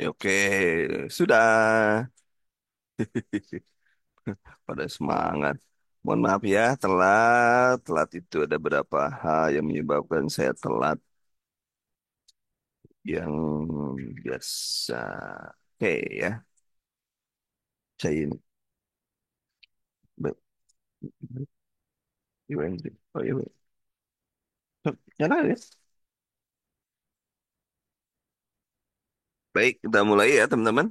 Ya, oke, sudah pada semangat. Mohon maaf ya, telat. Telat itu ada beberapa hal yang menyebabkan saya telat yang biasa. Oke ya, saya ini. Baik. Oh, iya, baik. Nyala ya. Baik, kita mulai ya teman-teman.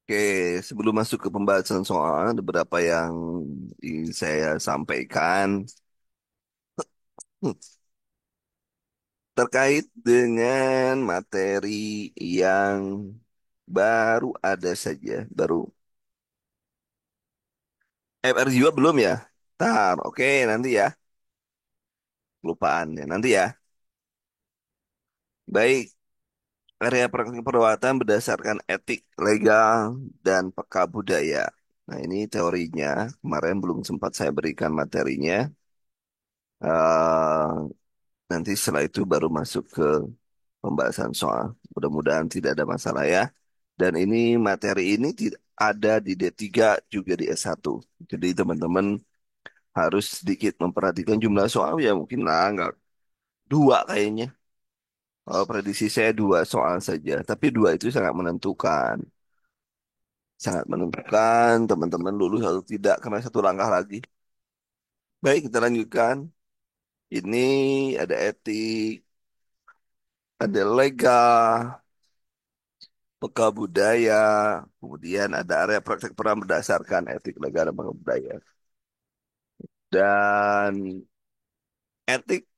Oke, sebelum masuk ke pembahasan soal, ada beberapa yang ingin saya sampaikan. Terkait dengan materi yang baru ada saja, baru FR juga belum ya? Tar, oke nanti ya, kelupaan ya nanti ya. Baik, area praktik perawatan berdasarkan etik, legal, dan peka budaya. Nah ini teorinya, kemarin belum sempat saya berikan materinya. Eh, Nanti setelah itu baru masuk ke pembahasan soal. Mudah-mudahan tidak ada masalah ya. Dan ini materi ini tidak ada di D3 juga di S1. Jadi teman-teman harus sedikit memperhatikan jumlah soal ya mungkin lah nggak dua kayaknya. Kalau prediksi saya dua soal saja. Tapi dua itu sangat menentukan. Sangat menentukan teman-teman lulus atau tidak karena satu langkah lagi. Baik, kita lanjutkan. Ini ada etik, ada legal, peka budaya, kemudian ada area praktek peran berdasarkan etik negara dan peka budaya. Dan etik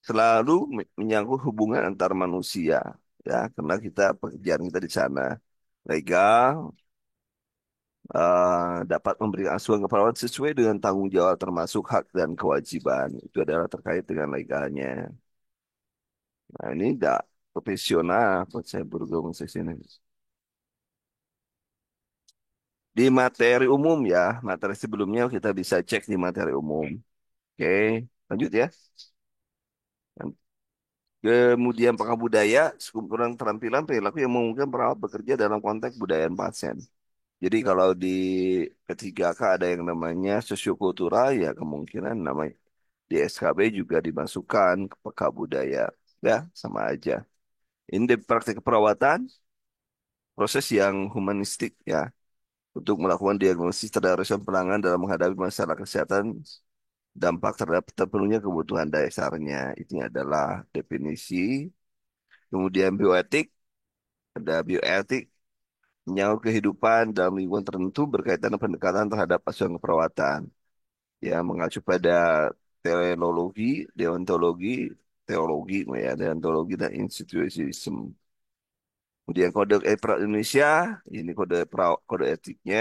selalu menyangkut hubungan antar manusia, ya, karena kita pekerjaan kita di sana legal, dapat memberikan asuhan keperawat sesuai dengan tanggung jawab termasuk hak dan kewajiban. Itu adalah terkait dengan legalnya. Nah, ini tidak profesional, buat saya bergabung di sini. Di materi umum ya, materi sebelumnya kita bisa cek di materi umum. Oke, lanjut ya. Kemudian pangkat budaya, sekumpulan keterampilan perilaku yang memungkinkan perawat bekerja dalam konteks budaya pasien. Jadi kalau di P3K ada yang namanya sosiokultural, ya kemungkinan namanya di SKB juga dimasukkan ke peka budaya. Ya, sama aja. Ini di praktik keperawatan, proses yang humanistik ya, untuk melakukan diagnosis terhadap respon penanganan dalam menghadapi masalah kesehatan, dampak terhadap terpenuhnya kebutuhan dasarnya. Ini adalah definisi. Kemudian bioetik, ada bioetik menyangkut kehidupan dalam lingkungan tertentu berkaitan dengan pendekatan terhadap asuhan keperawatan. Ya, mengacu pada teleologi, deontologi, teologi, ya, deontologi dan institusiisme. Kemudian kode etik Indonesia, ini kode etiknya.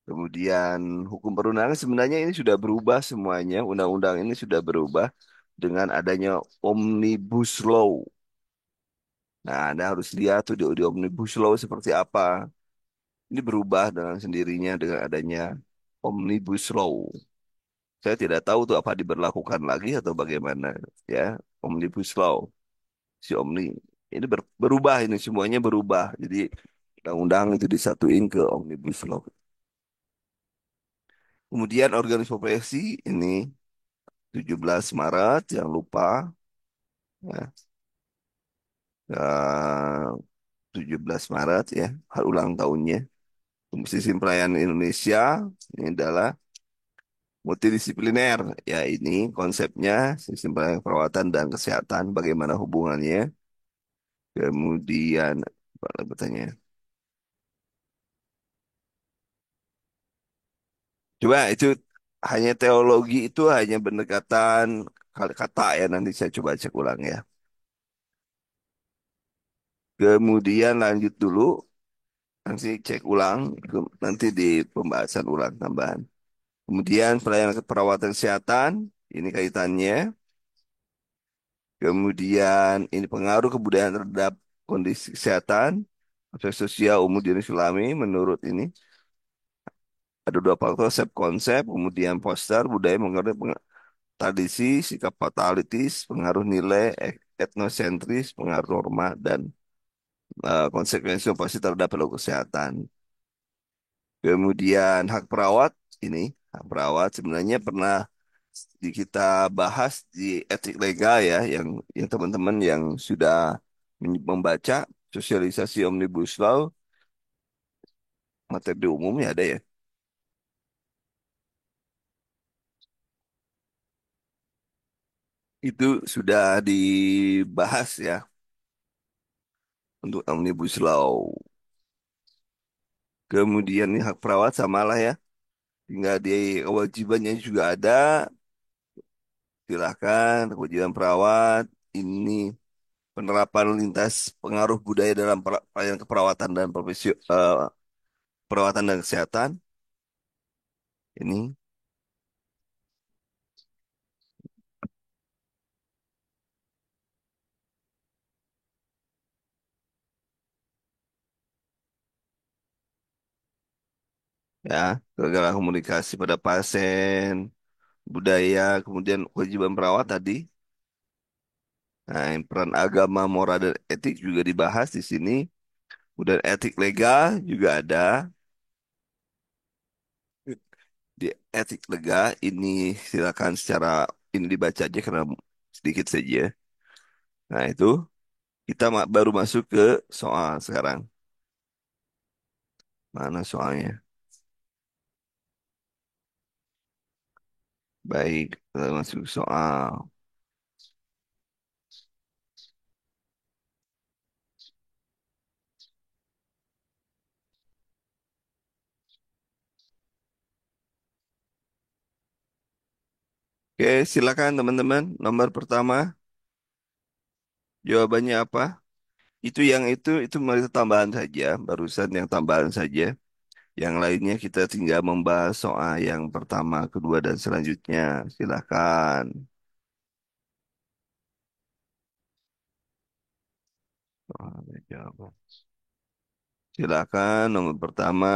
Kemudian hukum perundangan sebenarnya ini sudah berubah semuanya, undang-undang ini sudah berubah dengan adanya Omnibus Law. Nah, Anda harus lihat tuh di Omnibus Law seperti apa. Ini berubah dengan sendirinya dengan adanya Omnibus Law. Saya tidak tahu tuh apa diberlakukan lagi atau bagaimana ya. Omnibus Law, si Omni. Ini berubah ini semuanya berubah. Jadi undang-undang itu disatuin ke Omnibus Law. Kemudian organisasi profesi ini 17 Maret, jangan lupa ya. Eh, 17 Maret ya, hari ulang tahunnya. Sistem Pelayanan Indonesia ini adalah multidisipliner. Ya, ini konsepnya sistem pelayanan perawatan dan kesehatan, bagaimana hubungannya. Kemudian, apa lagi bertanya? Coba itu hanya teologi itu hanya pendekatan kata ya, nanti saya coba cek ulang ya. Kemudian lanjut dulu, nanti cek ulang, nanti di pembahasan ulang tambahan. Kemudian pelayanan perawatan kesehatan, ini kaitannya. Kemudian ini pengaruh kebudayaan terhadap kondisi kesehatan. Aspek sosial umum jenis kelamin menurut ini ada dua faktor, konsep, kemudian poster, budaya, mengenai tradisi, sikap fatalitis, pengaruh nilai, etnosentris, pengaruh norma, dan konsekuensi pasti terhadap perilaku kesehatan. Kemudian hak perawat ini, hak perawat sebenarnya pernah kita bahas di etik legal ya, yang teman-teman yang sudah membaca sosialisasi Omnibus Law materi umumnya ada ya. Itu sudah dibahas ya untuk Omnibus Law. Kemudian ini hak perawat samalah ya. Tinggal di kewajibannya juga ada. Silakan kewajiban perawat. Ini penerapan lintas pengaruh budaya dalam pelayanan keperawatan dan perawatan dan kesehatan. Ini ya, kegagalan komunikasi pada pasien, budaya, kemudian kewajiban perawat tadi. Nah, yang peran agama, moral, dan etik juga dibahas di sini. Kemudian etik legal juga ada. Di etik legal ini silakan secara ini dibaca aja karena sedikit saja. Nah, itu kita baru masuk ke soal sekarang. Mana soalnya? Baik, kita masuk soal. Oke, silakan teman-teman. Nomor pertama, jawabannya apa? Itu masih tambahan saja, barusan yang tambahan saja. Yang lainnya kita tinggal membahas soal yang pertama, kedua, dan selanjutnya. Silakan. Soal jawaban. Silakan nomor pertama.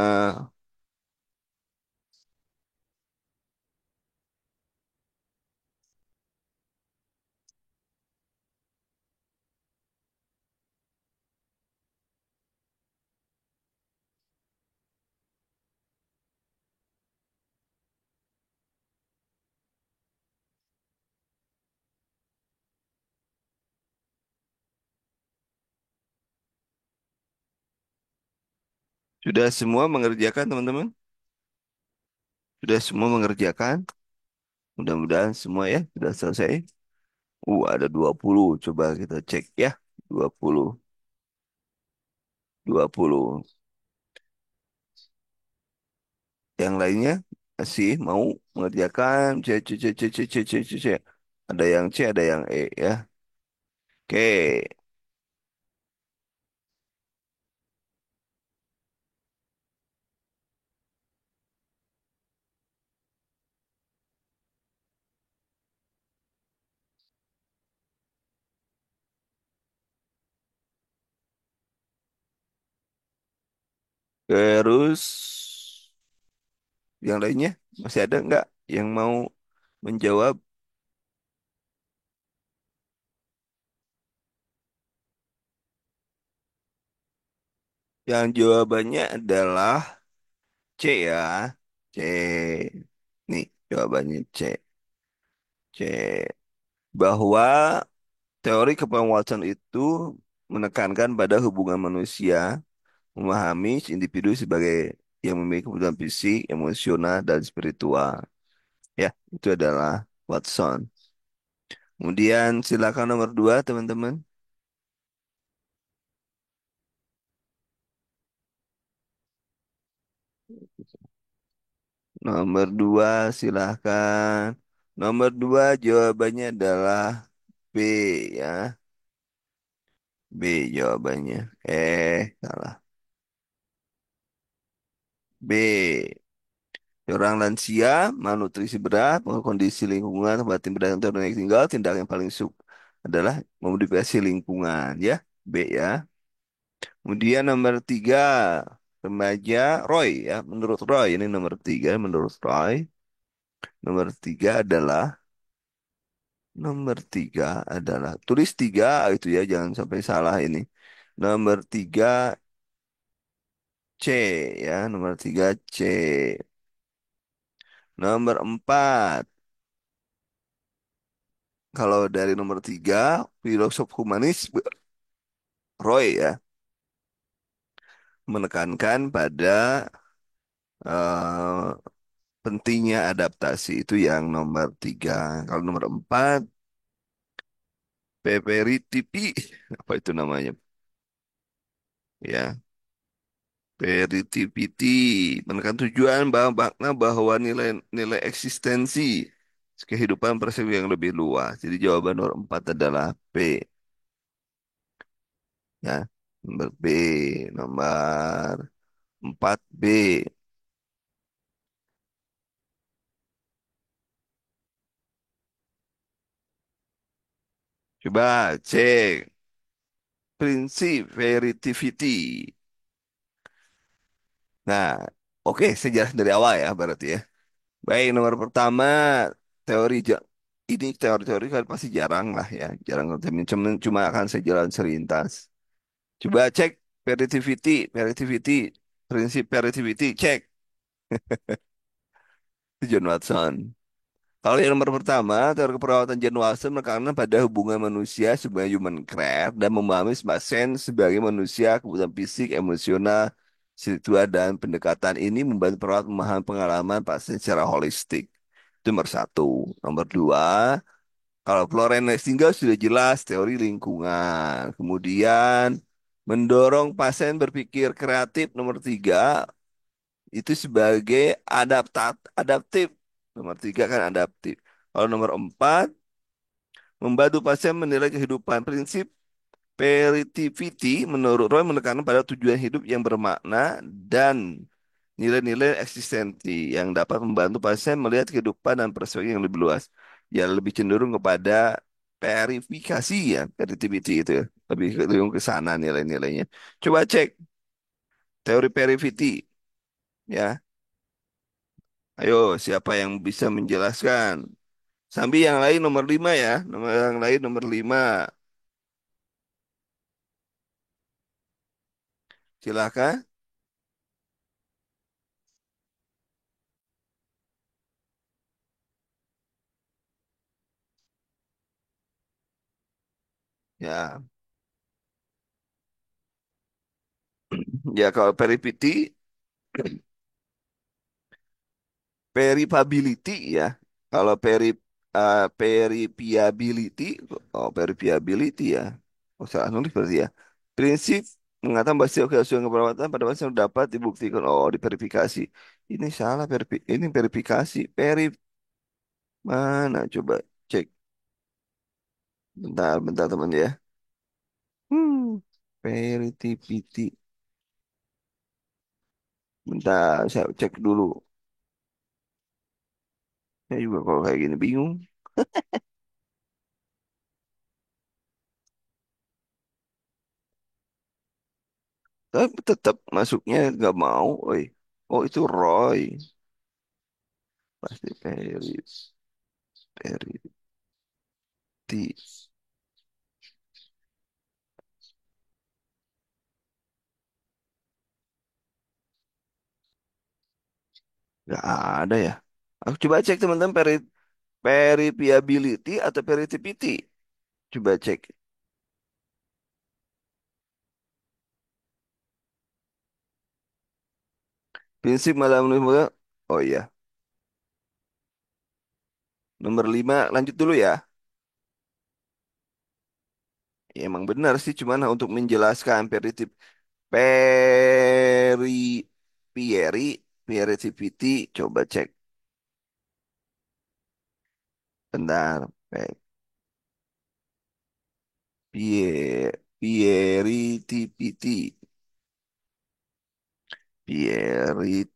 Sudah semua mengerjakan teman-teman? Sudah semua mengerjakan? Mudah-mudahan semua ya sudah selesai. Ada 20. Coba kita cek ya. 20. 20. Yang lainnya masih mau mengerjakan? C, C, C, C, C, C, C, C, C. Ada yang C, ada yang E ya. Oke. Terus yang lainnya masih ada nggak yang mau menjawab? Yang jawabannya adalah C ya. C. Nih jawabannya C. C. Bahwa teori kepenguasaan itu menekankan pada hubungan manusia memahami individu sebagai yang memiliki kebutuhan fisik, emosional, dan spiritual. Ya, itu adalah Watson. Kemudian silakan nomor dua, teman-teman. Nomor dua, silakan. Nomor dua jawabannya adalah B ya. B jawabannya. Salah. B. Orang lansia, malnutrisi berat, kondisi lingkungan, batin berat atau yang tinggal, tindakan yang paling adalah memodifikasi lingkungan, ya. B ya. Kemudian nomor tiga, remaja Roy ya. Menurut Roy, ini nomor tiga. Menurut Roy, nomor tiga adalah tulis tiga itu ya, jangan sampai salah ini. Nomor tiga C ya, nomor tiga C. Nomor empat, kalau dari nomor tiga, filosof humanis Roy ya, menekankan pada eh, pentingnya adaptasi itu yang nomor tiga. Kalau nomor empat, Peperitipi, apa itu namanya? Ya, Peritivity, menekan tujuan bahwa makna bahwa nilai-nilai eksistensi kehidupan persepsi yang lebih luas. Jadi jawaban nomor empat adalah B. Ya, nomor B, nomor empat B. Coba cek prinsip veritivity. Nah, oke, sejarah dari awal ya berarti ya. Baik, nomor pertama, teori ini teori-teori kan pasti jarang lah ya, jarang cuma akan saya jalan serintas. Coba cek veritivity, prinsip veritivity, cek itu John Watson. Kalau yang nomor pertama, teori keperawatan John Watson menekankan pada hubungan manusia sebagai human craft dan memahami pasien sebagai manusia, kebutuhan fisik, emosional, spiritual, dan pendekatan ini membantu perawat memahami pengalaman pasien secara holistik. Itu nomor satu. Nomor dua, kalau Florence Nightingale sudah jelas teori lingkungan. Kemudian mendorong pasien berpikir kreatif. Nomor tiga itu sebagai adaptif. Nomor tiga kan adaptif. Kalau nomor empat, membantu pasien menilai kehidupan. Prinsip Peritivity menurut Roy menekankan pada tujuan hidup yang bermakna dan nilai-nilai eksistensi yang dapat membantu pasien melihat kehidupan dan perspektif yang lebih luas. Ya lebih cenderung kepada verifikasi ya, veritivity itu ya. Lebih cenderung ke sana nilai-nilainya. Coba cek teori veritivity ya. Ayo, siapa yang bisa menjelaskan? Sambil yang lain nomor lima ya. Nomor yang lain nomor lima. Silakan. Ya, ya kalau veritivity, peripability ya. Kalau peripiability, oh peripiability ya. Oh salah nulis berarti ya. Prinsip mengatakan bahwa setiap keasuhan keperawatan pada pasien dapat dibuktikan. Oh diverifikasi. Ini salah ini verifikasi. Mana coba cek. Bentar, bentar teman ya. Veritivity. Bentar, saya cek dulu. Saya juga kalau kayak gini bingung. Tapi tetap masuknya nggak mau. Oi. Oh itu Roy. Pasti Verity. Nggak ada ya. Aku coba cek teman-teman peripiability atau peritivity. Coba cek. Prinsip malam lima. Oh iya. Nomor lima lanjut dulu ya. Ya, emang benar sih. Cuman untuk menjelaskan peri, pieri, peritivity. Coba cek. Bentar. Pieritivity. Pieritivity.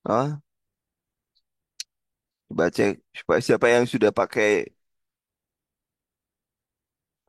Oh, coba cek siapa yang sudah pakai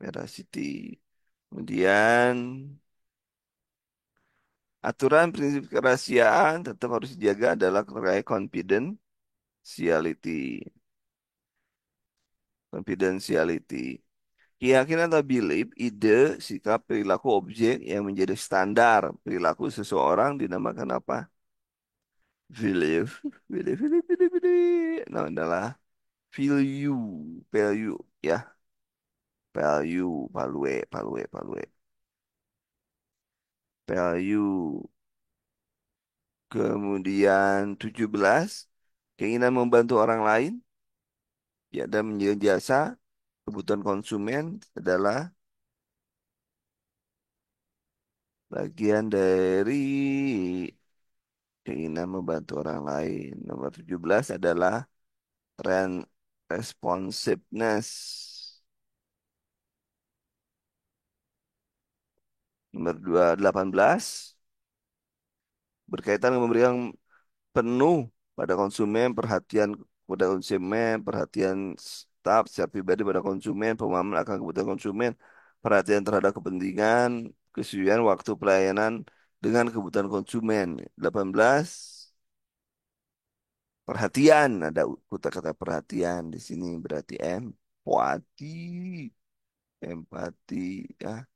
veracity. Kemudian aturan prinsip kerahasiaan tetap harus dijaga adalah terkait confidentiality. Keyakinan atau belief, ide, sikap, perilaku objek yang menjadi standar perilaku seseorang dinamakan apa? Belief. Belief. Nah, adalah value, ya, value. Kemudian 17, keinginan membantu orang lain, ya, dan menjaga jasa, kebutuhan konsumen adalah bagian dari keinginan membantu orang lain. Nomor 17 adalah responsiveness. Nomor 18 berkaitan dengan memberikan penuh pada konsumen, perhatian kepada konsumen, perhatian staf secara pribadi pada konsumen, pemahaman akan kebutuhan konsumen, perhatian terhadap kepentingan, kesesuaian waktu pelayanan dengan kebutuhan konsumen. 18, perhatian, ada kata-kata perhatian di sini berarti empati, empati, ya.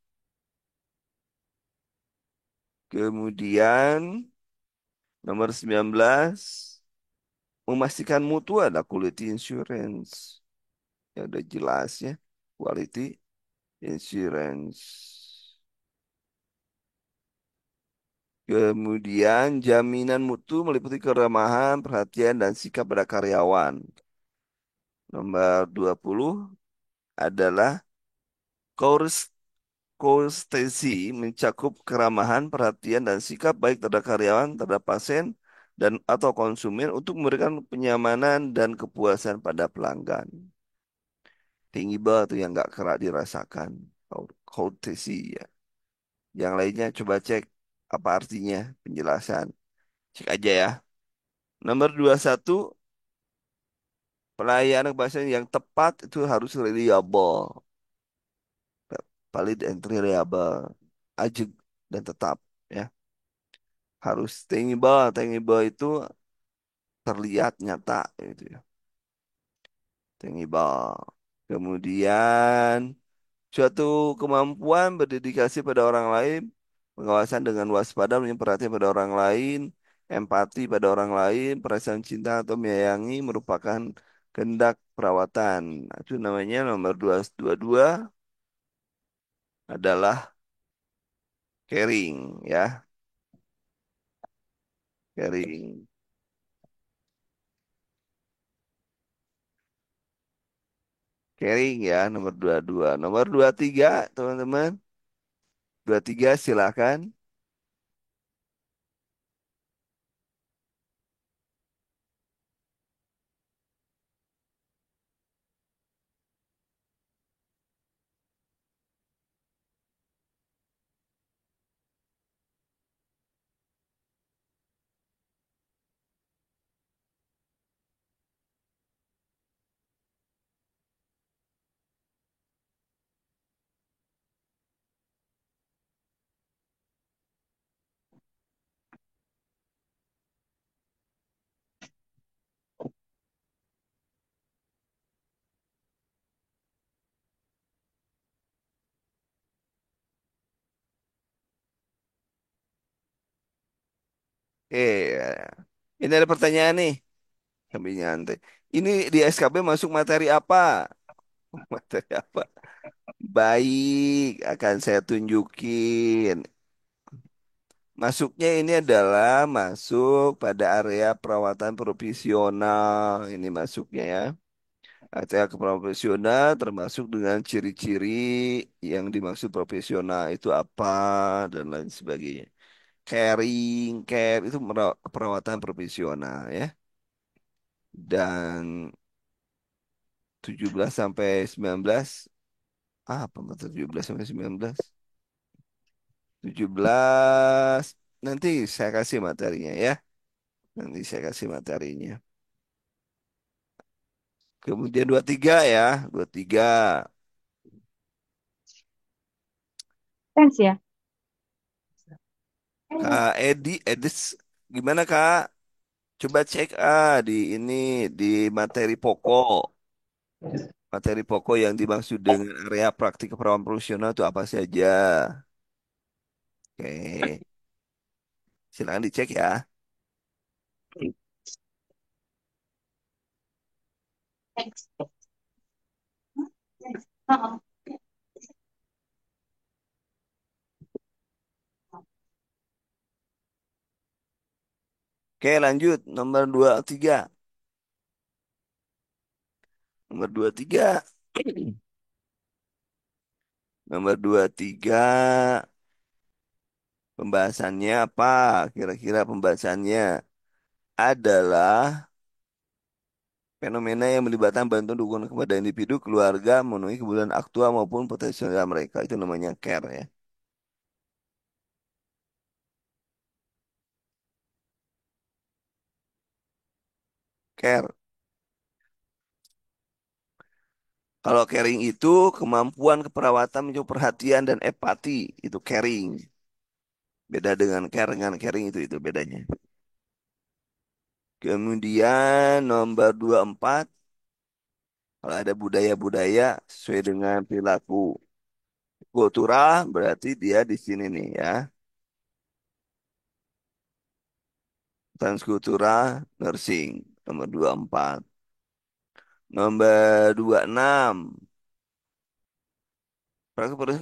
Kemudian nomor 19, memastikan mutu ada quality insurance. Ya udah jelas ya. Quality insurance. Kemudian jaminan mutu meliputi keramahan, perhatian, dan sikap pada karyawan. Nomor 20 adalah course- courtesy mencakup keramahan, perhatian, dan sikap baik terhadap karyawan, terhadap pasien, dan atau konsumen untuk memberikan kenyamanan dan kepuasan pada pelanggan. Tinggi banget tuh yang nggak kerak dirasakan. Courtesy ya. Yang lainnya coba cek apa artinya penjelasan. Cek aja ya. Nomor 21, pelayanan bahasa yang tepat itu harus reliable, valid and reliable, ajak dan tetap ya. Harus tangible, tangible itu terlihat nyata gitu ya. Tangible. Kemudian suatu kemampuan berdedikasi pada orang lain, pengawasan dengan waspada, punya perhatian pada orang lain, empati pada orang lain, perasaan cinta atau menyayangi merupakan kehendak perawatan. Nah, itu namanya nomor 222 adalah caring ya, caring. Caring ya nomor 22. Nomor 23 teman-teman. 23 silakan. Eh, ini ada pertanyaan nih. Kami nyantai. Ini di SKB masuk materi apa? Materi apa? Baik, akan saya tunjukin. Masuknya ini adalah masuk pada area perawatan profesional. Ini masuknya ya. Area profesional termasuk dengan ciri-ciri yang dimaksud profesional itu apa dan lain sebagainya. Care itu perawatan profesional ya. Dan 17 sampai 19, apa 17 sampai 19? 17 nanti saya kasih materinya ya. Nanti saya kasih materinya. Kemudian 23 ya, 23. sense ya. Kak Edis, gimana Kak? Coba cek di ini di materi pokok. Materi pokok yang dimaksud dengan area praktik keperawanan profesional itu apa saja? Oke, silakan dicek ya. Oke, lanjut nomor 23. Nomor 23. Nomor 23 pembahasannya apa? Kira-kira pembahasannya adalah fenomena yang melibatkan bantuan dukungan kepada individu, keluarga, memenuhi kebutuhan aktual maupun potensial mereka. Itu namanya care ya. Care. Kalau caring itu kemampuan keperawatan menjauh perhatian dan empati. Itu caring. Beda dengan care dengan caring itu bedanya. Kemudian nomor 24, kalau ada budaya-budaya sesuai dengan perilaku kultural, berarti dia di sini nih ya. Transkultural nursing nomor 24. Nomor 26,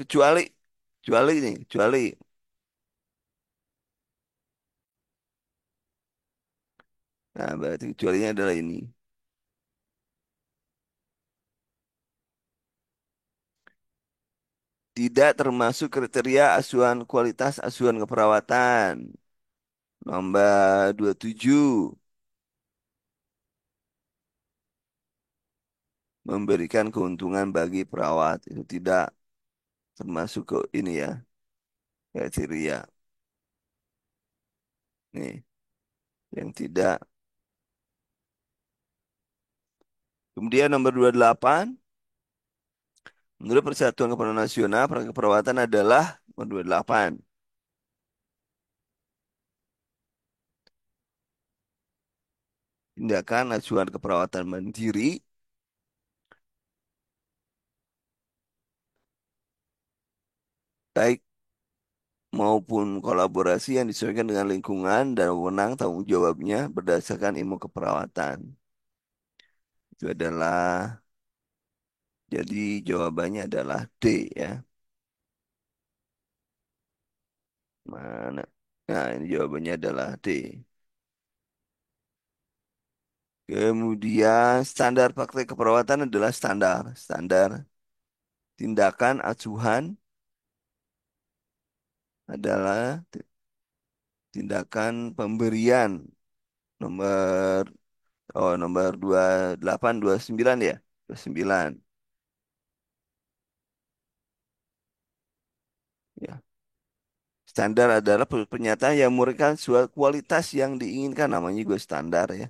kecuali kecuali nih, kecuali. Nah, berarti kecualinya adalah ini. Tidak termasuk kriteria asuhan kualitas asuhan keperawatan. Nomor 27, memberikan keuntungan bagi perawat. Itu tidak termasuk ke ini ya, kriteria. Nih, yang tidak. Kemudian nomor 28, menurut Persatuan Keperawatan Nasional, keperawatan adalah nomor 28. Tindakan asuhan keperawatan mandiri, baik maupun kolaborasi yang disesuaikan dengan lingkungan dan wewenang tanggung jawabnya berdasarkan ilmu keperawatan. Itu adalah, jadi jawabannya adalah D ya. Mana? Nah, ini jawabannya adalah D. Kemudian standar praktek keperawatan adalah standar. Standar tindakan asuhan adalah tindakan pemberian nomor nomor 28 29 ya. 29 ya. Standar adalah pernyataan yang memberikan suatu kualitas yang diinginkan. Namanya juga standar ya.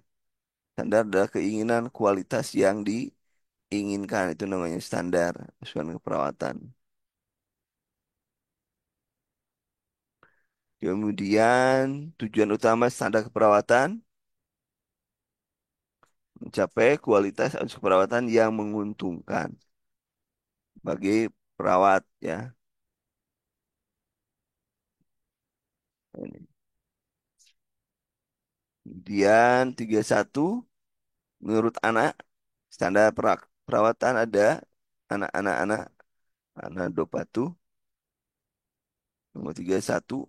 Standar adalah keinginan kualitas yang diinginkan. Itu namanya standar asuhan keperawatan. Kemudian tujuan utama standar keperawatan mencapai kualitas asuhan keperawatan yang menguntungkan bagi perawat ya. Ini. Kemudian 31, menurut anak standar perawatan ada anak-anak anak dopatu. Nomor 31,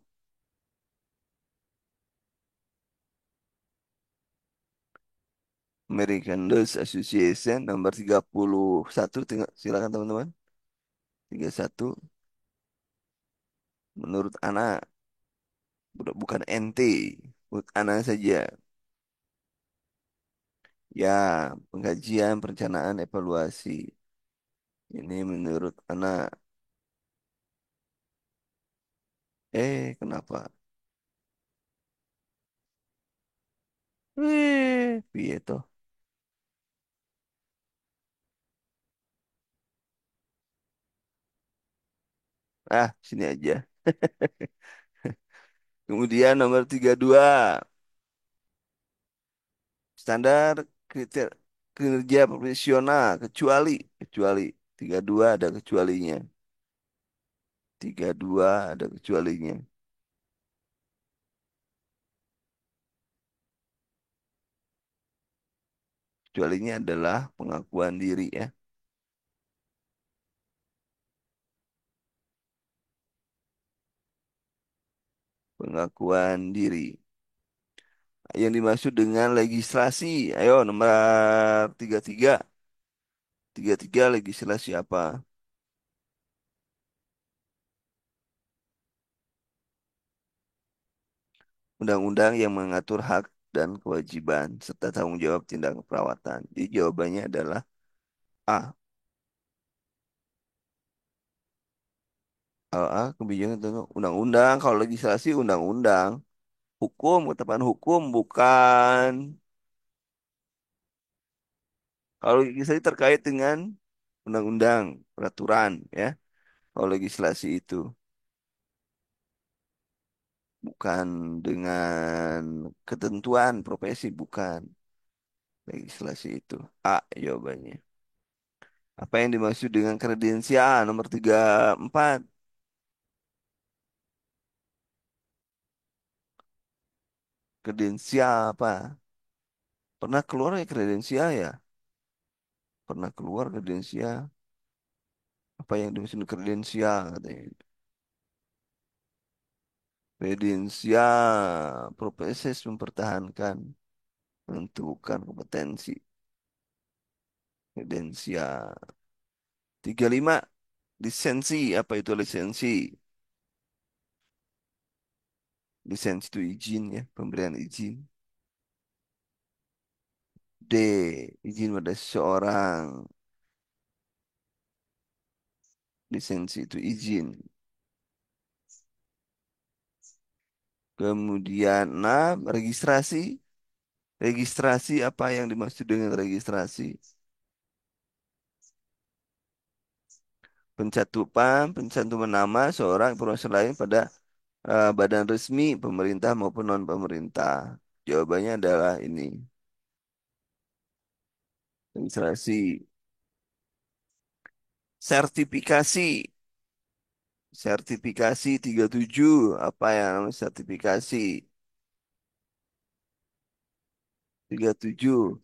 American Nurse Association. Nomor 31, silakan teman-teman. 31, menurut anak, bukan ente, menurut anak saja. Ya, pengkajian, perencanaan, evaluasi. Ini menurut anak. Kenapa? Piye toh? Ah, sini aja. Kemudian nomor 32, standar kriteria kinerja profesional kecuali 32 ada kecualinya. 32 ada kecualinya. Kecualinya adalah pengakuan diri ya. Pengakuan diri. Yang dimaksud dengan legislasi. Ayo nomor 33. 33 legislasi apa? Undang-undang yang mengatur hak dan kewajiban serta tanggung jawab tindak keperawatan. Jadi jawabannya adalah A. Kebijakan tentang undang-undang. Kalau legislasi undang-undang. Hukum, ketetapan hukum bukan. Kalau legislasi terkait dengan undang-undang, peraturan ya. Kalau legislasi itu bukan dengan ketentuan profesi, bukan legislasi itu. A jawabannya. Apa yang dimaksud dengan kredensial? Nomor 34. Kredensial apa? Pernah keluar ya kredensial ya? Pernah keluar kredensial. Apa yang dimaksud kredensial katanya? Kredensial, proses mempertahankan, menentukan kompetensi. Kredensial. 35. Lisensi. Apa itu lisensi? Lisensi itu izin ya, pemberian izin. D. Izin pada seseorang. Lisensi itu izin. Kemudian 6. Registrasi. Registrasi apa yang dimaksud dengan registrasi? Pencantuman nama seorang informasi lain pada badan resmi pemerintah maupun non pemerintah. Jawabannya adalah ini. Registrasi. Sertifikasi. Sertifikasi 37. Apa yang namanya sertifikasi? 37.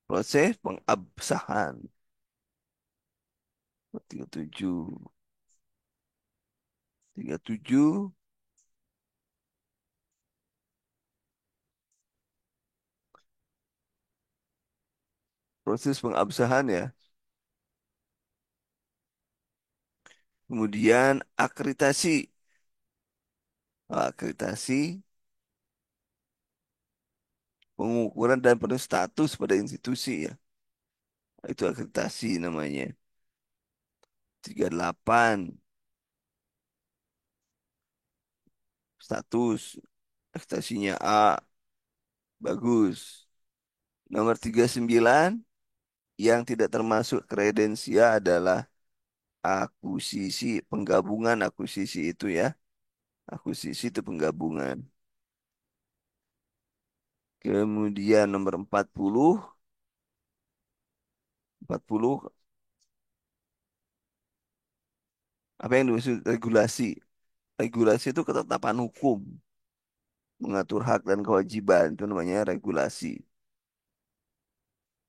Proses pengabsahan. 37. 37. Proses pengabsahan ya. Kemudian akreditasi. Akreditasi, pengukuran dan penuh status pada institusi ya. Itu akreditasi namanya. 38. Status. Akreditasinya A. Bagus. Nomor 39. Yang tidak termasuk kredensial adalah akuisisi. Penggabungan akuisisi itu ya. Akuisisi itu penggabungan. Kemudian nomor 40. 40. Apa yang dimaksud regulasi? Regulasi itu ketetapan hukum. Mengatur hak dan kewajiban. Itu namanya regulasi.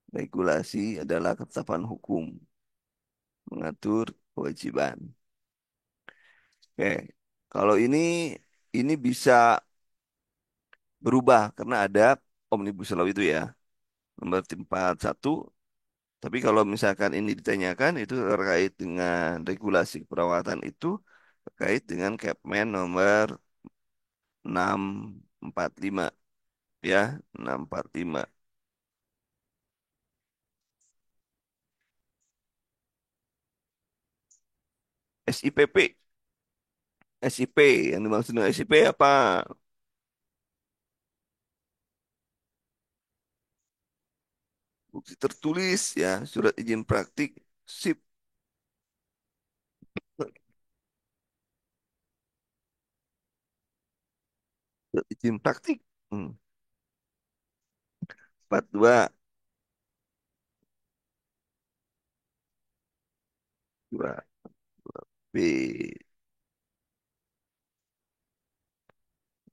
Regulasi adalah ketetapan hukum. Mengatur kewajiban. Oke. Kalau ini bisa berubah karena ada Omnibus Law itu ya. Nomor 41. Tapi kalau misalkan ini ditanyakan itu terkait dengan regulasi keperawatan itu terkait dengan Kepmen nomor 645 ya, 645. SIPP, SIP yang dimaksud dengan SIP apa? bukti tertulis ya, surat izin praktik, sip, surat izin praktik. Hmm. 42 dua B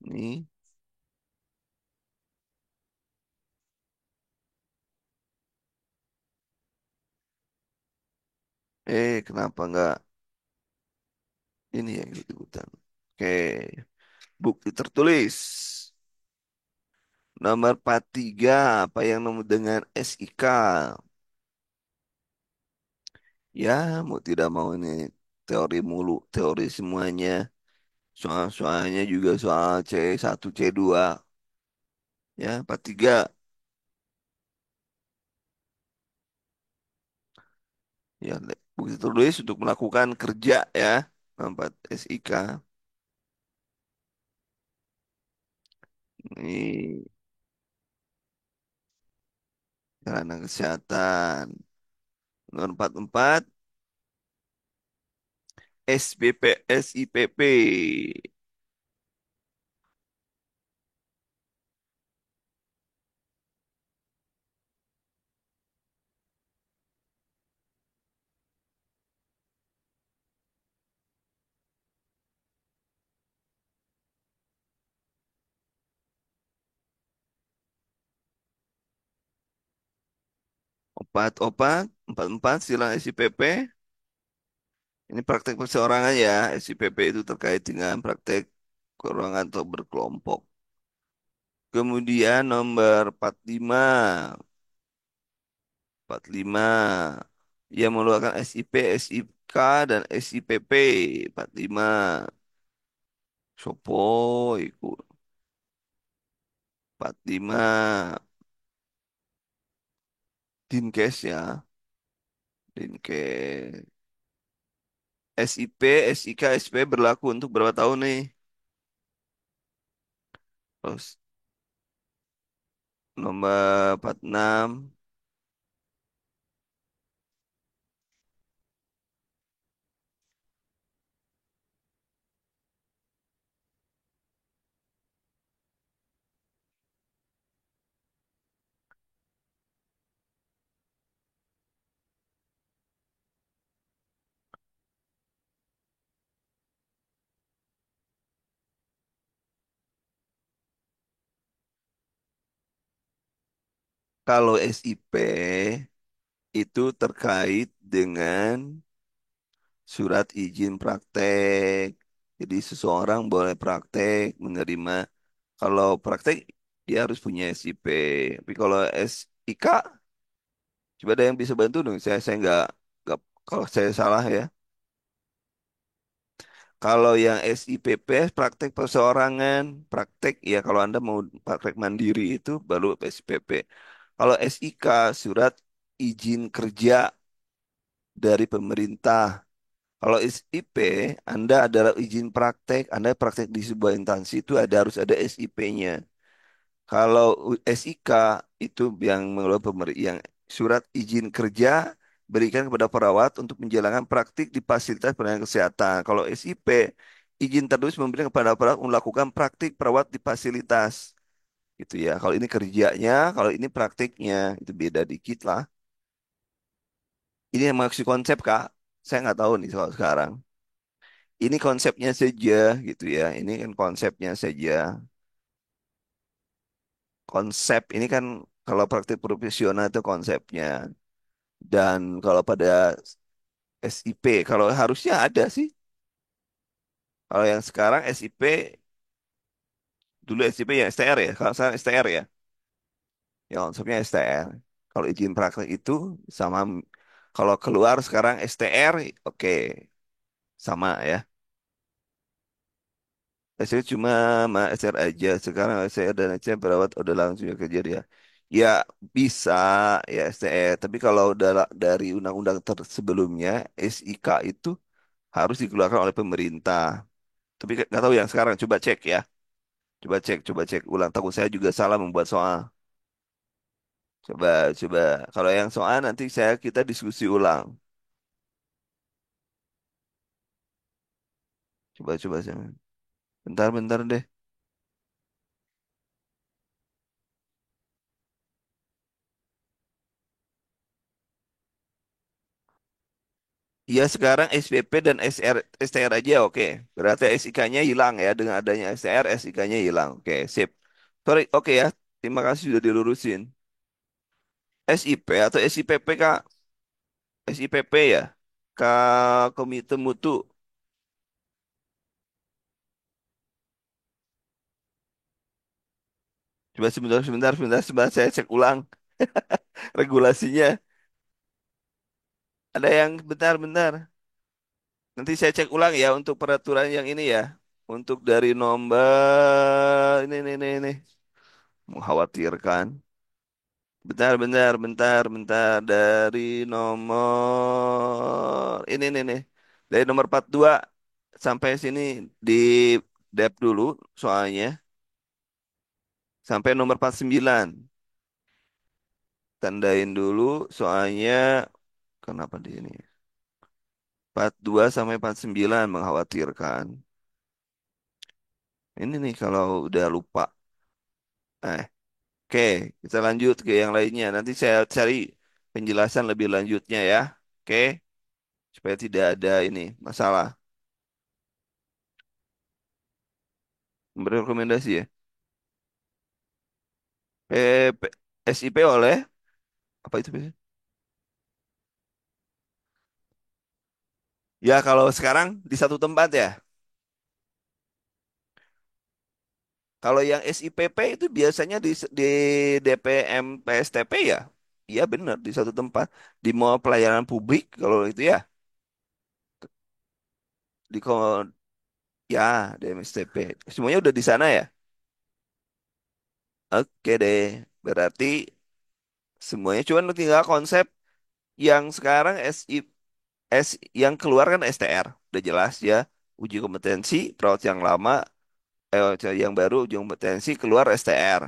ini kenapa nggak ini yang disebutkan? Oke, bukti tertulis. Nomor 43, apa yang nomor dengan SIK? Ya, mau tidak mau ini teori mulu, teori semuanya. Soalnya juga soal C1, C2. Ya, 43. Ya, bukti tertulis untuk melakukan kerja ya. 4 SIK. Ini sarana kesehatan. Nomor 44, SBP, SIPP. Opat, 44, silang SIPP. Ini praktek perseorangan ya. SIPP itu terkait dengan praktek perorangan atau berkelompok. Kemudian nomor 45, 45 yang mengeluarkan SIP, SIK, dan SIPP. 45. Sopo iku 45. Dinkes ya. Dinkes. SIP, SIK, SP berlaku untuk berapa tahun nih? Terus nomor 46. Kalau SIP itu terkait dengan surat izin praktek. Jadi seseorang boleh praktek menerima. Kalau praktek dia harus punya SIP. Tapi kalau SIK, coba ada yang bisa bantu dong. Saya nggak kalau saya salah ya. Kalau yang SIPP praktek perseorangan, praktek ya kalau Anda mau praktek mandiri itu baru SIPP. Kalau SIK surat izin kerja dari pemerintah. Kalau SIP, Anda adalah izin praktek, Anda praktek di sebuah instansi itu harus ada SIP-nya. Kalau SIK itu yang mengelola pemerintah, yang surat izin kerja berikan kepada perawat untuk menjalankan praktik di fasilitas pelayanan kesehatan. Kalau SIP, izin tertulis memberikan kepada perawat melakukan praktik perawat di fasilitas. Gitu ya. Kalau ini kerjanya, kalau ini praktiknya, itu beda dikit lah. Ini yang maksud konsep, Kak. Saya nggak tahu nih soal sekarang. Ini konsepnya saja gitu ya. Ini kan konsepnya saja. Konsep ini kan kalau praktik profesional itu konsepnya. Dan kalau pada SIP, kalau harusnya ada sih. Kalau yang sekarang SIP, dulu SIP ya STR ya. Kalau sekarang STR ya. Ya konsepnya STR. Kalau izin praktek itu sama, kalau keluar sekarang STR, oke, sama ya. Saya cuma sama SR aja. Sekarang saya dan SR berawat udah langsung kerja dia. Ya bisa ya STR. Tapi kalau dari undang-undang sebelumnya SIK itu harus dikeluarkan oleh pemerintah. Tapi nggak tahu yang sekarang. Coba cek ya. Coba cek ulang. Takut saya juga salah membuat soal. Coba, coba. Kalau yang soal nanti kita diskusi ulang. Coba, coba. Bentar, bentar deh. Ya sekarang SPP dan STR aja oke. Berarti SIK-nya hilang ya. Dengan adanya STR, SIK-nya hilang. Oke, sip. Sorry, oke ya. Terima kasih sudah dilurusin. SIP atau SIPP Kak? SIPP ya? Komite Mutu. Coba sebentar, sebentar, sebentar, sebentar. Saya cek ulang regulasinya. Ada yang bentar, bentar. Nanti saya cek ulang ya untuk peraturan yang ini ya. Untuk dari nomor ini. Mengkhawatirkan. Bentar, bentar, bentar, bentar. Dari nomor ini. Dari nomor 42 sampai sini di dep dulu soalnya. Sampai nomor 49. Tandain dulu soalnya kenapa di ini? 42 sampai 49 mengkhawatirkan. Ini nih kalau udah lupa. Eh, oke, kita lanjut ke yang lainnya. Nanti saya cari penjelasan lebih lanjutnya ya. Oke, supaya tidak ada ini masalah. Memberi rekomendasi ya. SIP oleh apa itu biasanya? Ya kalau sekarang di satu tempat ya. Kalau yang SIPP itu biasanya di DPM PSTP ya. Iya benar di satu tempat. Di Mall Pelayanan Publik kalau itu ya. Di ya DMSTP. Semuanya udah di sana ya. Oke deh. Berarti semuanya cuman tinggal konsep yang sekarang yang keluar kan STR. Udah jelas ya. Uji kompetensi perawat yang lama yang baru uji kompetensi keluar STR.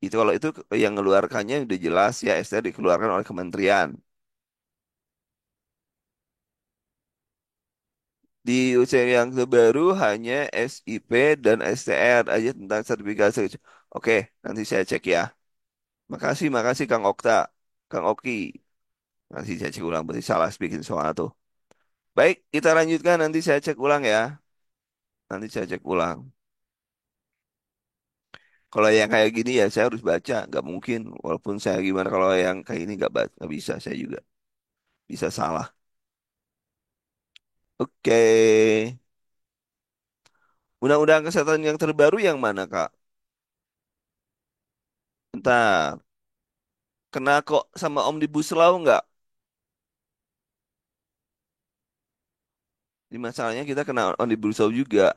Itu kalau itu yang mengeluarkannya udah jelas ya STR dikeluarkan oleh kementerian. Di usia yang terbaru hanya SIP dan STR aja tentang sertifikasi. Oke, nanti saya cek ya. Makasih, makasih Kang Okta, Kang Oki. Nanti saya cek ulang, berarti salah bikin soal tuh. Baik, kita lanjutkan. Nanti saya cek ulang ya. Nanti saya cek ulang. Kalau yang kayak gini ya saya harus baca, nggak mungkin. Walaupun saya gimana kalau yang kayak ini nggak bisa saya juga bisa salah. Oke, undang-undang kesehatan yang terbaru yang mana Kak? Bentar, kena kok sama Omnibus Law nggak? Di masalahnya kita kena Omnibus Law juga.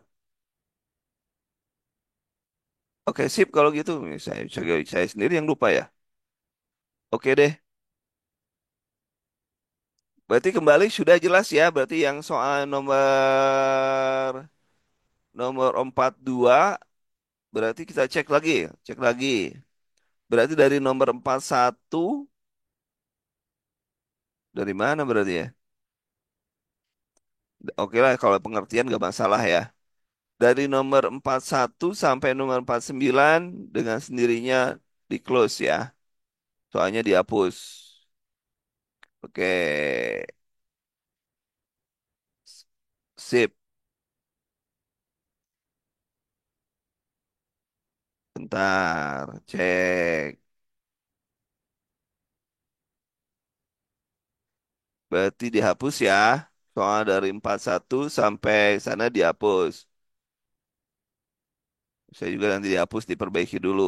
Oke, sip kalau gitu. Saya sendiri yang lupa ya. Oke deh. Berarti kembali sudah jelas ya. Berarti yang soal nomor nomor 42 berarti kita cek lagi, cek lagi. Berarti dari nomor 41 dari mana berarti ya? Oke lah kalau pengertian gak masalah ya. Dari nomor 41 sampai nomor 49 dengan sendirinya di close ya. Soalnya dihapus. Oke. Sip. Bentar. Cek. Berarti dihapus ya. Soal dari 41 sampai sana dihapus. Saya juga nanti dihapus, diperbaiki dulu.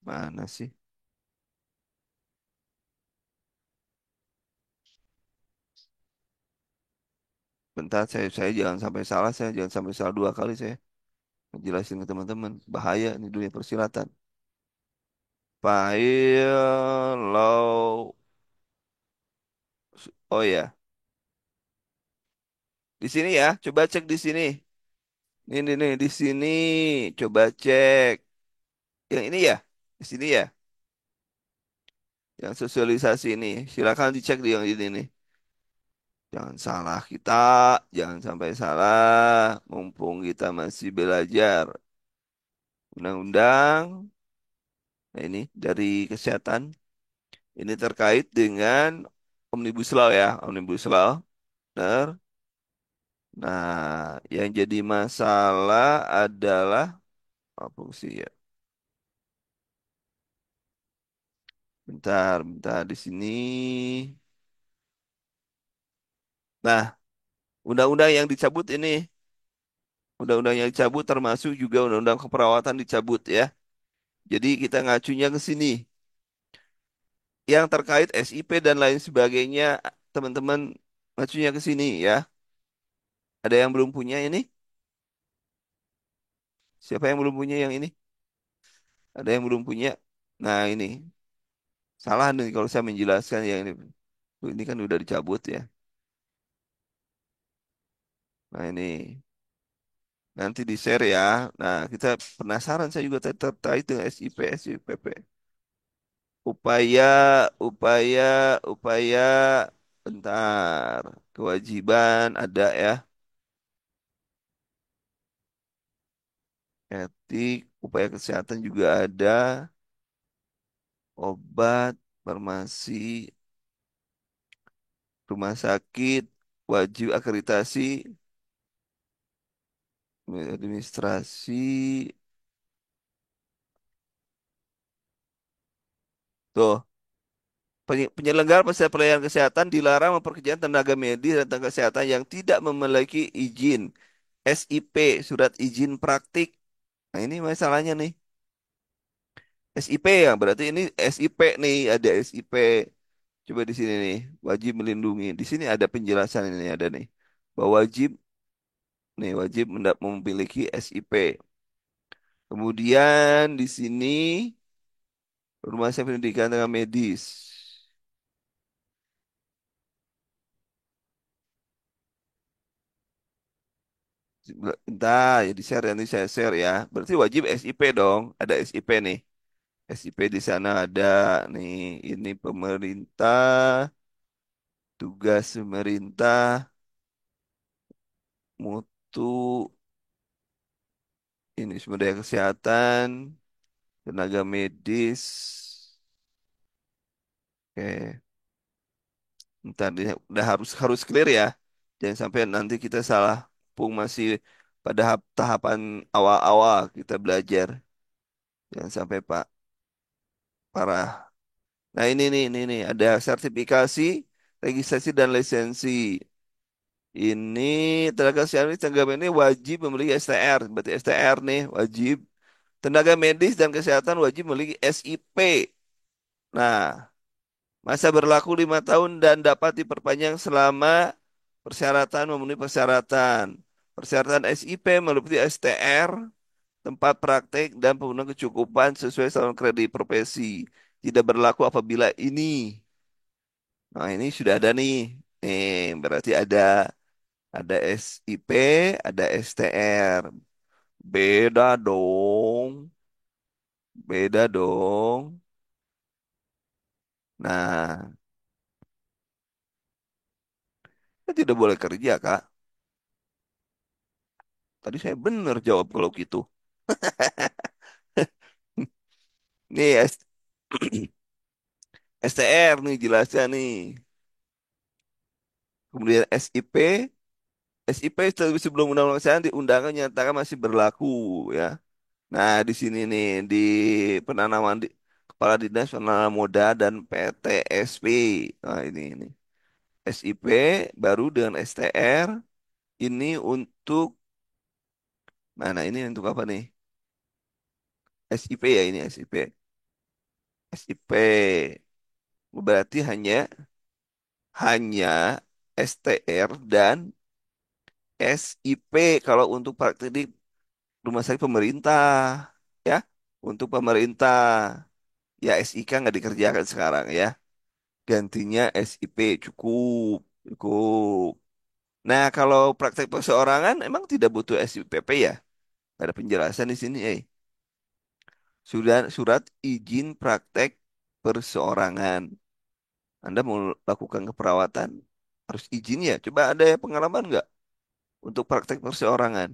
Mana sih? Bentar, saya jangan sampai salah. Saya jangan sampai salah dua kali saya. Jelasin ke teman-teman. Bahaya ini dunia persilatan. File law. Oh ya. Di sini ya. Coba cek di sini. Ini nih, di sini. Coba cek. Yang ini ya. Di sini ya. Yang sosialisasi ini, silakan dicek di yang ini nih. Jangan salah kita, jangan sampai salah. Mumpung kita masih belajar undang-undang, nah ini dari kesehatan. Ini terkait dengan Omnibus Law ya, Omnibus Law. Benar. Nah, yang jadi masalah adalah apa sih ya? Bentar, bentar di sini. Nah, undang-undang yang dicabut ini, undang-undang yang dicabut termasuk juga undang-undang keperawatan dicabut ya. Jadi kita ngacunya ke sini. Yang terkait SIP dan lain sebagainya, teman-teman ngacunya ke sini ya. Ada yang belum punya ini? Siapa yang belum punya yang ini? Ada yang belum punya? Nah, ini salah nih kalau saya menjelaskan yang ini. Ini kan udah dicabut ya. Nah, ini nanti di-share ya. Nah, kita penasaran saya juga terkait dengan SIP, SIPP. Upaya, upaya, upaya. Bentar. Kewajiban ada ya. Etik, upaya kesehatan juga ada. Obat, farmasi, rumah sakit, wajib akreditasi, administrasi. Tuh, penyelenggara peserta pelayanan kesehatan dilarang memperkerjakan tenaga medis dan tenaga kesehatan yang tidak memiliki izin SIP, surat izin praktik. Nah, ini masalahnya nih. SIP ya, berarti ini SIP nih, ada SIP. Coba di sini nih, wajib melindungi. Di sini ada penjelasan ini ada nih. Bahwa wajib nih, wajib memiliki SIP. Kemudian di sini rumah sakit pendidikan tenaga medis. Entah, ya di share nanti saya share ya. Berarti wajib SIP dong. Ada SIP nih. SIP di sana ada nih. Ini pemerintah, tugas pemerintah, mutu, ini sumber daya kesehatan, tenaga medis. Oke, ntar udah harus harus clear ya. Jangan sampai nanti kita salah. Pung masih pada tahapan awal-awal kita belajar. Jangan sampai Pak parah. Nah ini ada sertifikasi, registrasi dan lisensi. Ini tenaga kesehatan ini tenaga medis wajib memiliki STR, berarti STR nih wajib. Tenaga medis dan kesehatan wajib memiliki SIP. Nah, masa berlaku 5 tahun dan dapat diperpanjang selama persyaratan memenuhi persyaratan. Persyaratan SIP meliputi STR, tempat praktek, dan pemenuhan kecukupan sesuai saluran kredit profesi. Tidak berlaku apabila ini. Nah, ini sudah ada nih. Nih, berarti ada SIP, ada STR. Beda dong. Beda dong. Nah, kita tidak boleh kerja, Kak. Tadi saya benar jawab kalau gitu. Nih, STR nih jelasnya nih. Kemudian SIP, SIP sebelum undang-undang kesehatan diundangkan nyatakan masih berlaku ya. Nah, di sini nih di penanaman Kepala Dinas Penanaman Modal dan PTSP. Nah, ini SIP baru dengan STR ini untuk mana ini untuk apa nih? SIP ya ini SIP. SIP berarti hanya STR dan SIP kalau untuk praktik di rumah sakit pemerintah ya. Untuk pemerintah ya SIK nggak dikerjakan sekarang ya. Gantinya SIP cukup, cukup. Nah, kalau praktek perseorangan emang tidak butuh SIPP ya? Ada penjelasan di sini, eh. Surat izin praktek perseorangan. Anda mau lakukan keperawatan, harus izin ya. Coba ada ya pengalaman nggak untuk praktek perseorangan?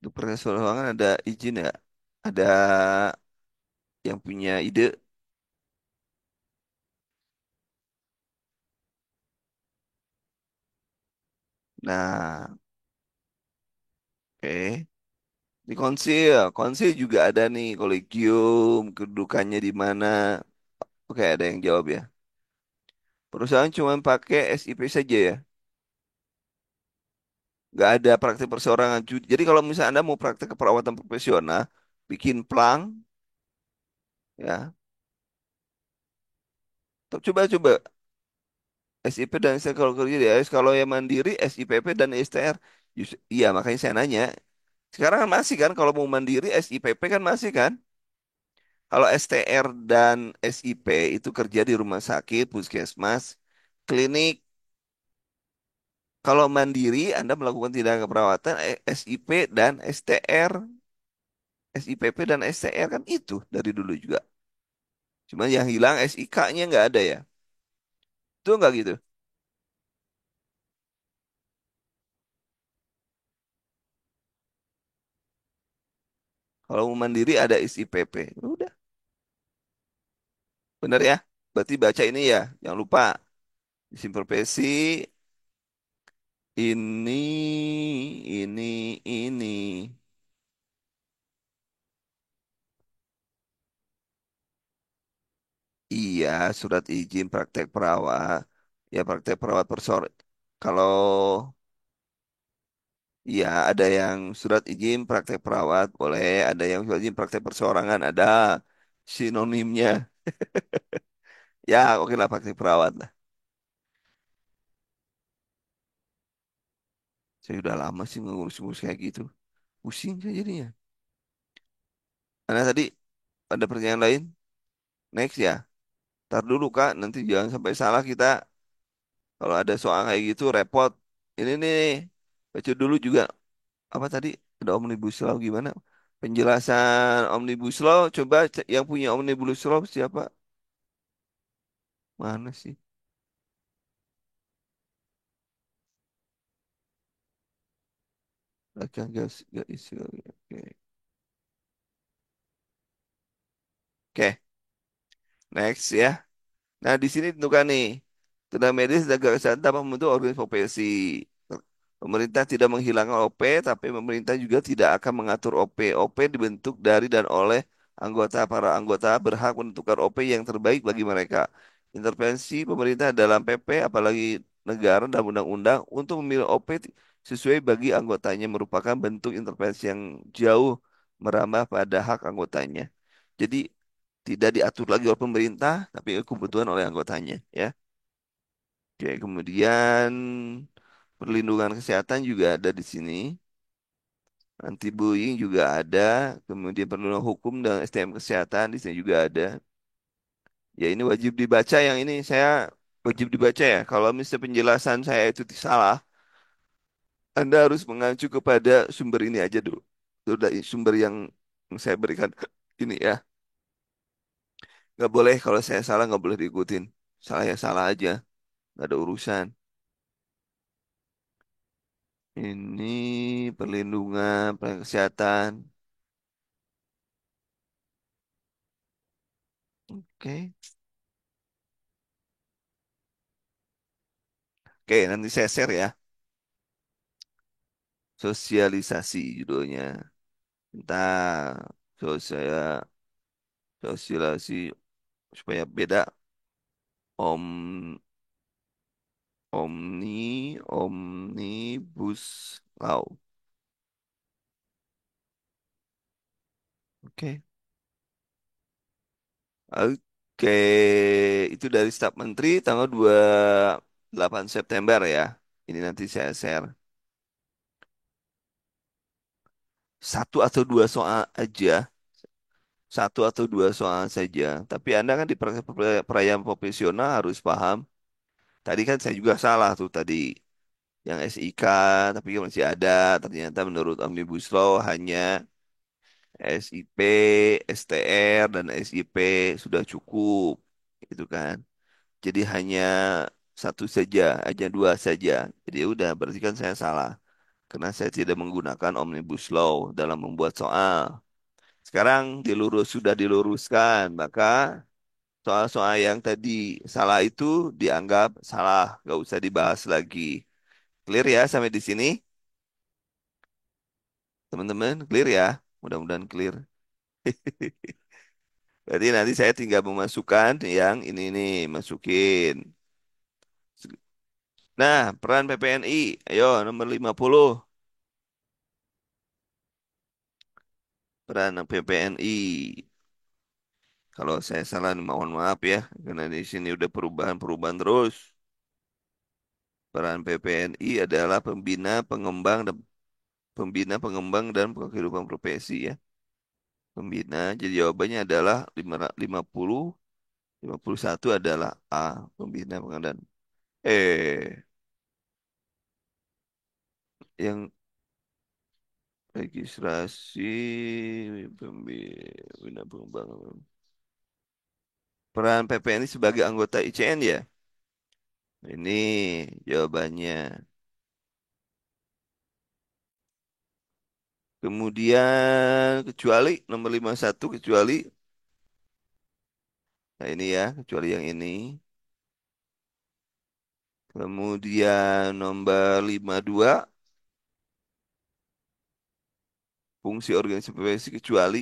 Untuk praktek perseorangan ada izin ya? Ada yang punya ide? Nah, oke. Di konsil, konsil juga ada nih kolegium, kedudukannya di mana? Oke, ada yang jawab ya. Perusahaan cuma pakai SIP saja ya, nggak ada praktek perseorangan. Jadi kalau misalnya Anda mau praktek keperawatan profesional, bikin plang, ya, coba-coba SIP dan STR kalau kerja di AS, kalau yang mandiri SIPP dan STR. Iya, makanya saya nanya. Sekarang kan masih kan, kalau mau mandiri SIPP kan masih kan? Kalau STR dan SIP itu kerja di rumah sakit, puskesmas, klinik. Kalau mandiri, Anda melakukan tindakan keperawatan SIP dan STR, SIPP dan STR kan itu dari dulu juga. Cuma yang hilang SIK-nya nggak ada ya. Itu nggak gitu. Kalau mau mandiri ada SIPP. Udah, bener ya. Berarti baca ini ya, jangan lupa. Isim profesi ini. Iya, surat izin praktek perawat. Ya praktek perawat persor. Kalau iya ada yang surat izin praktek perawat boleh, ada yang surat izin praktek perseorangan ada sinonimnya. Ya, oke lah praktek perawat lah. Saya udah lama sih ngurus-ngurus kayak gitu. Pusing saya jadinya. Karena tadi ada pertanyaan lain. Next ya. Ntar dulu Kak, nanti jangan sampai salah kita. Kalau ada soal kayak gitu repot. Ini nih, baca dulu juga. Apa tadi? Ada Omnibus Law gimana? Penjelasan Omnibus Law. Coba yang punya Omnibus Law siapa? Mana sih? Gak, gak isi. Oke. Oke, next ya. Nah, di sini tentukan nih, tenaga medis dan tenaga kesehatan dapat membentuk organisasi profesi. Pemerintah tidak menghilangkan OP, tapi pemerintah juga tidak akan mengatur OP. OP dibentuk dari dan oleh anggota. Para anggota berhak menentukan OP yang terbaik bagi mereka. Intervensi pemerintah dalam PP, apalagi negara dan undang-undang, untuk memilih OP sesuai bagi anggotanya merupakan bentuk intervensi yang jauh merambah pada hak anggotanya. Jadi tidak diatur lagi oleh pemerintah, tapi kebutuhan oleh anggotanya, ya. Oke, kemudian perlindungan kesehatan juga ada di sini. Anti bullying juga ada. Kemudian perlindungan hukum dan STM kesehatan di sini juga ada. Ya ini wajib dibaca yang ini saya wajib dibaca ya. Kalau misalnya penjelasan saya itu salah, Anda harus mengacu kepada sumber ini aja dulu. Itu dari sumber yang saya berikan ini ya. Nggak boleh kalau saya salah nggak boleh diikutin. Salah ya salah aja. Nggak ada urusan. Ini perlindungan kesehatan. Oke. Oke, nanti saya share ya. Sosialisasi judulnya. Tentang sosial sosialisasi supaya beda. Om omnibus law. Oke. Oke, itu dari staf menteri tanggal 28 September ya. Ini nanti saya share satu atau dua soal aja, satu atau dua soal saja. Tapi Anda kan di perayaan profesional harus paham. Tadi kan saya juga salah tuh tadi. Yang SIK, tapi kan masih ada. Ternyata menurut Omnibus Law hanya SIP, STR, dan SIP sudah cukup, gitu kan. Jadi hanya satu saja, hanya dua saja. Jadi ya udah, berarti kan saya salah. Karena saya tidak menggunakan Omnibus Law dalam membuat soal. Sekarang sudah diluruskan, maka soal-soal yang tadi salah itu dianggap salah, nggak usah dibahas lagi. Clear ya sampai di sini, teman-teman? Clear ya? Mudah-mudahan clear. Berarti nanti saya tinggal memasukkan yang ini nih, masukin. Nah, peran PPNI, ayo nomor 50. Peran PPNI. Kalau saya salah, mohon maaf ya, karena di sini udah perubahan-perubahan terus. Peran PPNI adalah pembina, pengembang dan kehidupan profesi ya. Pembina. Jadi jawabannya adalah 50, 51 adalah A, pembina pengembang. Yang registrasi pembina pengembangan. Peran PPNI sebagai anggota ICN ya. Ini jawabannya. Kemudian kecuali nomor 51 kecuali. Nah ini ya, kecuali yang ini. Kemudian nomor 52 fungsi organisasi profesi kecuali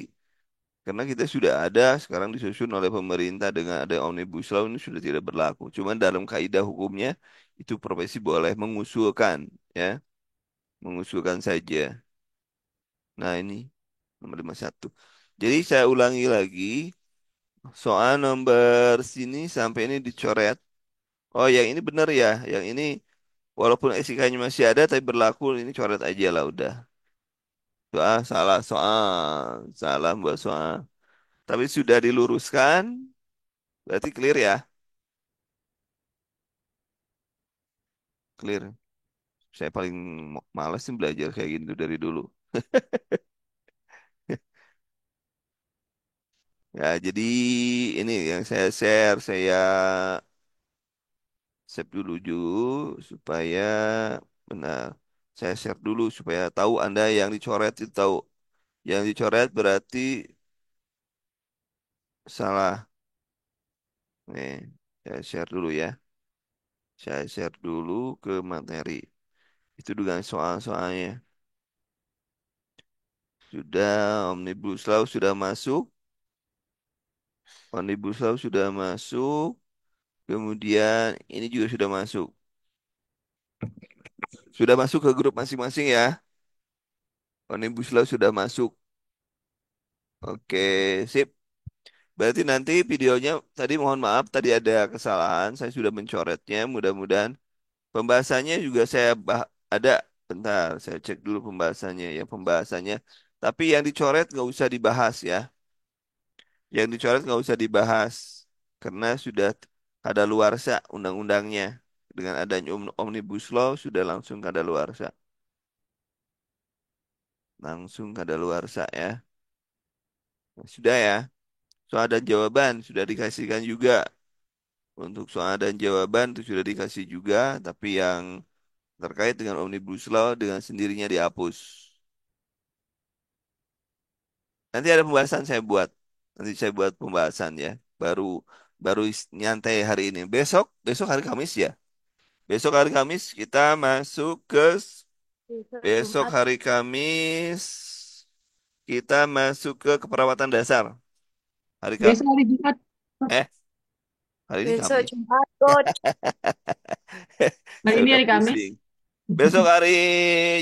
karena kita sudah ada sekarang disusun oleh pemerintah dengan ada Omnibus Law ini sudah tidak berlaku. Cuman dalam kaidah hukumnya itu profesi boleh mengusulkan ya, mengusulkan saja. Nah ini nomor 51. Jadi saya ulangi lagi soal nomor sini sampai ini dicoret. Oh yang ini benar ya, yang ini walaupun SIK-nya masih ada tapi berlaku ini coret aja lah udah. Salah buat soal. Tapi sudah diluruskan, berarti clear ya, clear. Saya paling males sih belajar kayak gitu dari dulu. Ya, jadi ini yang saya share, saya save dulu supaya benar. Saya share dulu supaya tahu Anda yang dicoret itu tahu. Yang dicoret berarti salah. Nih, saya share dulu ya. Saya share dulu ke materi. Itu dengan soal-soalnya. Sudah, Omnibus Law sudah masuk. Omnibus Law sudah masuk. Kemudian ini juga sudah masuk. Sudah masuk ke grup masing-masing ya. Omnibus Law sudah masuk. Oke, sip. Berarti nanti videonya tadi mohon maaf tadi ada kesalahan. Saya sudah mencoretnya. Mudah-mudahan pembahasannya juga ada. Bentar, saya cek dulu pembahasannya. Ya pembahasannya. Tapi yang dicoret nggak usah dibahas ya. Yang dicoret nggak usah dibahas karena sudah kadaluarsa undang-undangnya. Dengan adanya Omnibus Law sudah langsung kadaluarsa. Langsung kadaluarsa ya. Nah, sudah ya. Soal dan jawaban sudah dikasihkan juga. Untuk soal dan jawaban itu sudah dikasih juga, tapi yang terkait dengan Omnibus Law dengan sendirinya dihapus. Nanti ada pembahasan saya buat. Nanti saya buat pembahasan ya. Baru baru nyantai hari ini. Besok, besok hari Kamis ya. Besok hari Kamis kita masuk Besok besok Jumat. hari Kamis kita masuk ke keperawatan dasar. Hari Ka Besok hari Jumat. eh hari ini Besok Kamis. Jumat, God. Hari Saya ini udah hari Kamis. pusing. Besok hari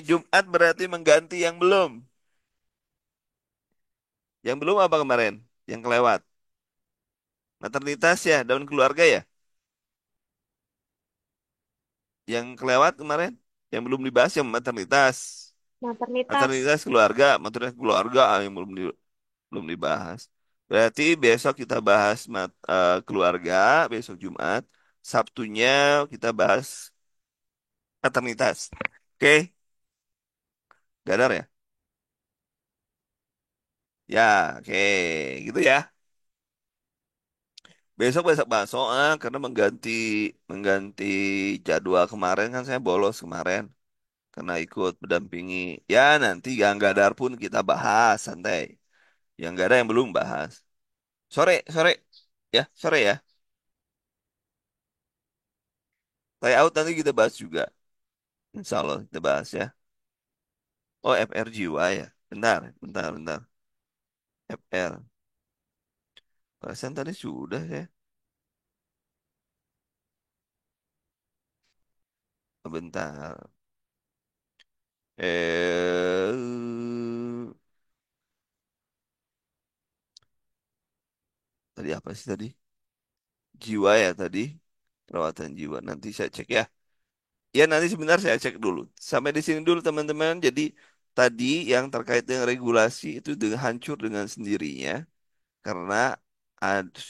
Jumat berarti mengganti yang belum. Yang belum apa kemarin? Yang kelewat. Maternitas ya, daun keluarga ya. Yang kelewat kemarin. Yang belum dibahas yang maternitas. Maternitas. Maternitas keluarga yang belum dibahas. Berarti besok kita bahas keluarga, besok Jumat. Sabtunya kita bahas maternitas. Oke, Gadar ya? Ya, oke, gitu ya. Besok besok bakso karena mengganti mengganti jadwal kemarin kan saya bolos kemarin karena ikut mendampingi. Ya nanti yang nggak ada pun kita bahas santai. Yang nggak ada yang belum bahas. Sore sore ya sore ya. Out nanti kita bahas juga. Insya Allah kita bahas ya. Oh FR jiwa ya. Bentar bentar bentar. FR. Perasaan tadi sudah ya. Bentar. Eh tadi apa sih tadi? Jiwa ya tadi. Perawatan jiwa. Nanti saya cek ya. Ya nanti sebentar saya cek dulu. Sampai di sini dulu teman-teman. Jadi tadi yang terkait dengan regulasi itu dengan hancur dengan sendirinya karena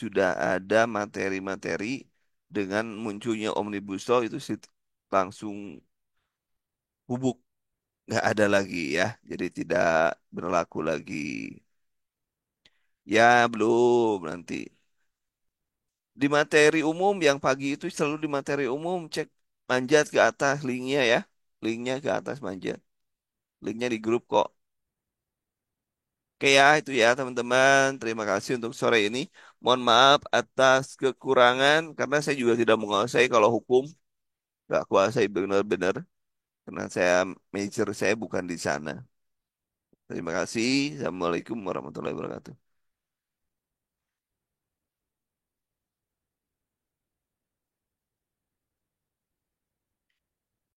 sudah ada materi-materi dengan munculnya Omnibus Law itu langsung bubuk, nggak ada lagi ya. Jadi tidak berlaku lagi. Ya belum nanti. Di materi umum yang pagi itu selalu di materi umum cek manjat ke atas linknya ya. Linknya ke atas manjat. Linknya di grup kok. Oke ya, itu ya teman-teman. Terima kasih untuk sore ini. Mohon maaf atas kekurangan karena saya juga tidak menguasai kalau hukum. Nggak kuasai benar-benar karena major saya bukan di sana. Terima kasih. Assalamualaikum warahmatullahi wabarakatuh.